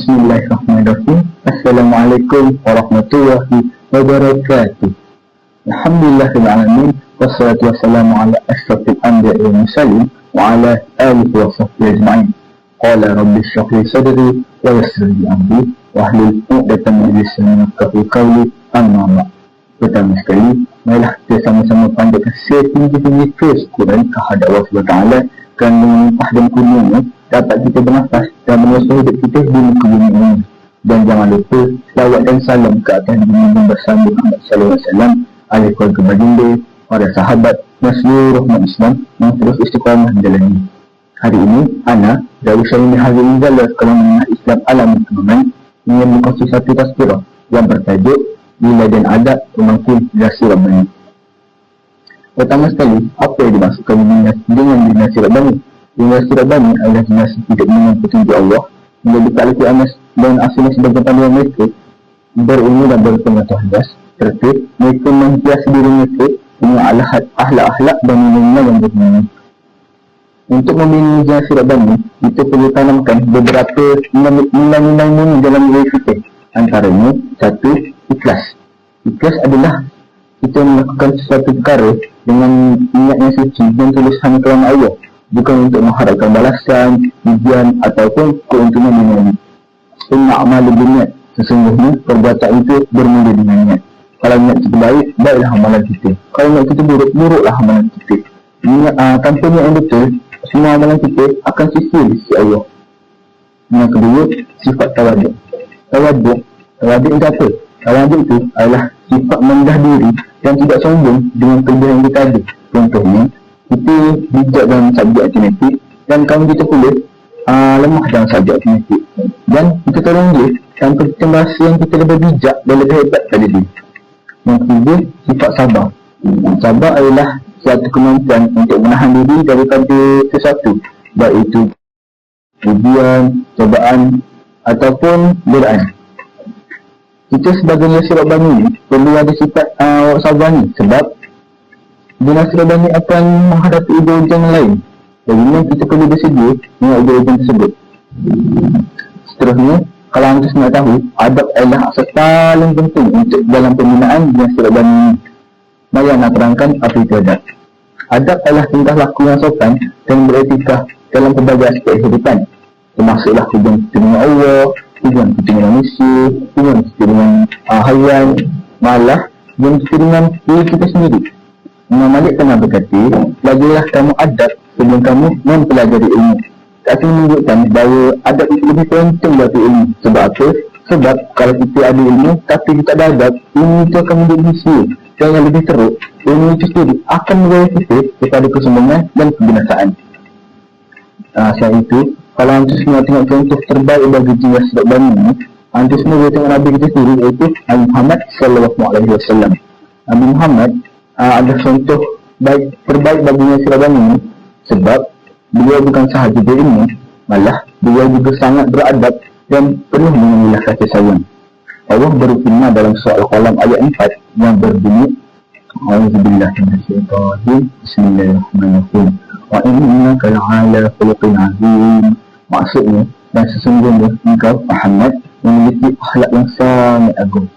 Bismillahirrahmanirrahim. Assalamualaikum warahmatullahi wabarakatuh. Alhamdulillahirrahmanirrahim. Wassalatu wassalamu ala asyrafil anbiya'i wal mursalin wa ala alihi wa sahbihi ajma'in. Qala rabbi shrah li sadri wa yassir li amri wa hlul 'uqdatam min lisani yafqahu qawli. Amma ba'd. Pertama sekali, marilah kita sama-sama panjatkan setinggi-tinggi kesyukuran kehadap Allah SWT kerana dengan limpah dan kurnianya dapat kita bernafas dan menyusul hidup kita di muka bumi ini. Dan jangan lupa selawat dan salam ke atas Nabi bersama Muhammad SAW, ahli keluarga baginda, para sahabat dan seluruh umat Islam yang terus istiqamah menjalani. Hari ini, Ana dari Syahini Hazir Izzalah Sekolah Menengah Islam Alam Kemenangan ingin mengkongsi satu tazkirah yang bertajuk Nilai dan Adab Pemangku Dinasti Rabbani. Pertama sekali, apa yang dimaksudkan dengan dinasti Rabbani? Dinasti Rabbani adalah dinasti tidak dengan petunjuk Allah, menjadi kaliki Anas dan asalnya sebagai panduan mereka, berilmu dan berpengetahuan das, serta mereka menghiasi diri mereka dengan akhlak-akhlak dan nilai-nilai yang berguna. Untuk membina dinasti Rabbani, kita perlu tanamkan beberapa nilai-nilai murni dalam diri kita. Antaranya, satu, ikhlas. Ikhlas adalah kita melakukan sesuatu perkara dengan niat yang suci dan tulus hanya kerana Allah, bukan untuk mengharapkan balasan, ujian ataupun keuntungan duniawi. Inna a'malu binniyat, sesungguhnya perbuatan itu bermula dengan niat. Kalau niat kita baik, baiklah amalan kita. Kalau niat kita buruk, buruklah amalan kita. Tanpa niat yang betul, semua amalan kita akan sia-sia di sisi Allah. Yang kedua, sifat tawaduk. Tawaduk itu apa? Tawaduk itu adalah sifat merendah diri dan tidak sombong dengan kelebihan yang kita ada. Contohnya, kita bijak dalam subjek matematik dan kawan kita pula lemah dalam subjek matematik, dan kita tolong dia tanpa kita merasa yang kita lebih bijak dan lebih hebat pada dia. Yang ketiga, sifat sabar. Sabar adalah suatu kemampuan untuk menahan diri daripada sesuatu, baik itu ujian, cobaan ataupun godaan. Kita sebagai dinasti Rabbani ni perlu ada sifat sabar ni, sebab dinasti Rabbani akan menghadapi ujian-ujian lain. Jadi kita perlu bersedia dengan ujian-ujian tersebut. Seterusnya, kalau anda nak tahu, adab adalah asas paling penting untuk dalam pembinaan dinasti Rabbani ini. Mari nak terangkan apa itu adab. Adab adalah tingkah laku yang sopan dan beretika dalam pelbagai aspek kehidupan, termasuklah hubungan kita dengan Allah, hubungan kita dengan manusia, hubungan kita dengan haiwan, malah hubungan kita dengan diri kita sendiri. Imam Malik pernah berkata, pelajarilah kamu adab sebelum kamu mempelajari ilmu. Kata menunjukkan bahawa adab itu lebih penting dari ilmu. Sebab apa? Sebab kalau kita ada ilmu tapi kita ada adab, ilmu itu akan menjadi sia. Dan yang lebih teruk, ilmu itu sendiri akan membawa kita kepada kesombongan dan kebinasaan. Selain itu, kalau anda semua tengok contoh terbaik bagi dinasti Rabbani ini, anda semua boleh tengok Nabi kita sendiri, iaitu Nabi Muhammad SAW. Nabi Muhammad adalah contoh terbaik bagi dinasti Rabbani ini, sebab beliau bukan sahaja berilmu, malah beliau juga sangat beradab dan penuh dengan wilayah kasih sayang. Allah berfirman dalam surah Al-Qalam ayat 4 yang berbunyi, A'udzubillahi minasyaitonir rajim, Bismillahirrahmanirrahim. Wa innaka la'ala khuluqin 'azim. Maksudnya, dan sesungguhnya engkau Muhammad memiliki akhlak yang sangat agung.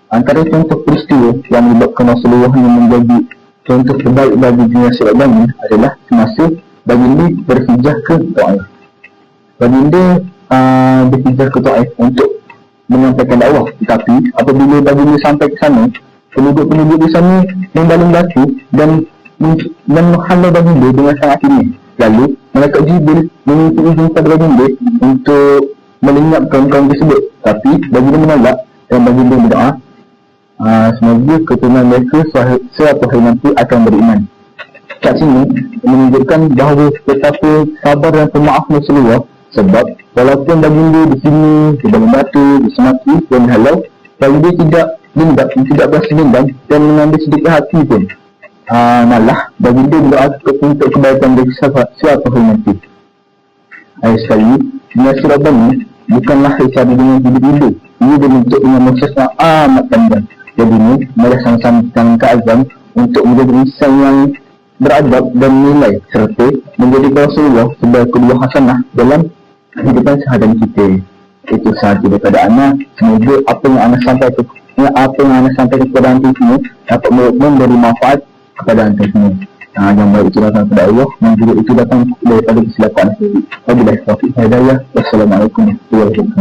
Antara contoh peristiwa yang menyebabkan Rasulullah menjadi contoh terbaik bagi dinasti Rabbani adalah semasa baginda berhijrah ke Taif. Baginda berhijrah ke Taif untuk menyampaikan dakwah, tetapi apabila baginda sampai ke sana, penduduk-penduduk di sana membaling batu dan menghalau baginda dengan sangat tinggi. Lalu malaikat Jibril meminta izin kepada baginda untuk melenyapkan kaum tersebut, tapi baginda menolak dan baginda berdoa, semoga keturunan mereka suatu hari nanti akan beriman. Kat sini menunjukkan bahawa betapa sabar dan pemaaf Rasulullah, sebab walaupun baginda di sini dibangun batu, disemaki dan dihalau, baginda tidak dendam, tidak berasa dendam dan mengambil sedikit hati pun. Malah baginda berdoa untuk kebaikan dari suatu hari nanti. Ayat sekali, dinasti Rabbani bukanlah cara dengan hidup-hidup. Ia berbentuk dengan proses yang amat panjang. Jadi ini, mari sama-sama kita azam untuk menjadi insan yang beradab dan nilai, serta menjadi Rasulullah sebagai kedua hasanah dalam kehidupan seharian kita. Itu sahaja daripada Ana. Semoga apa yang Ana sampaikan kepada antum semua dapat memberi manfaat kepada antum semua. Yang baik itu datang kepada Allah, yang buruk itu datang daripada kesilapan. Wabillahi taufiq hidayah. Wassalamualaikum warahmatullahi wabarakatuh.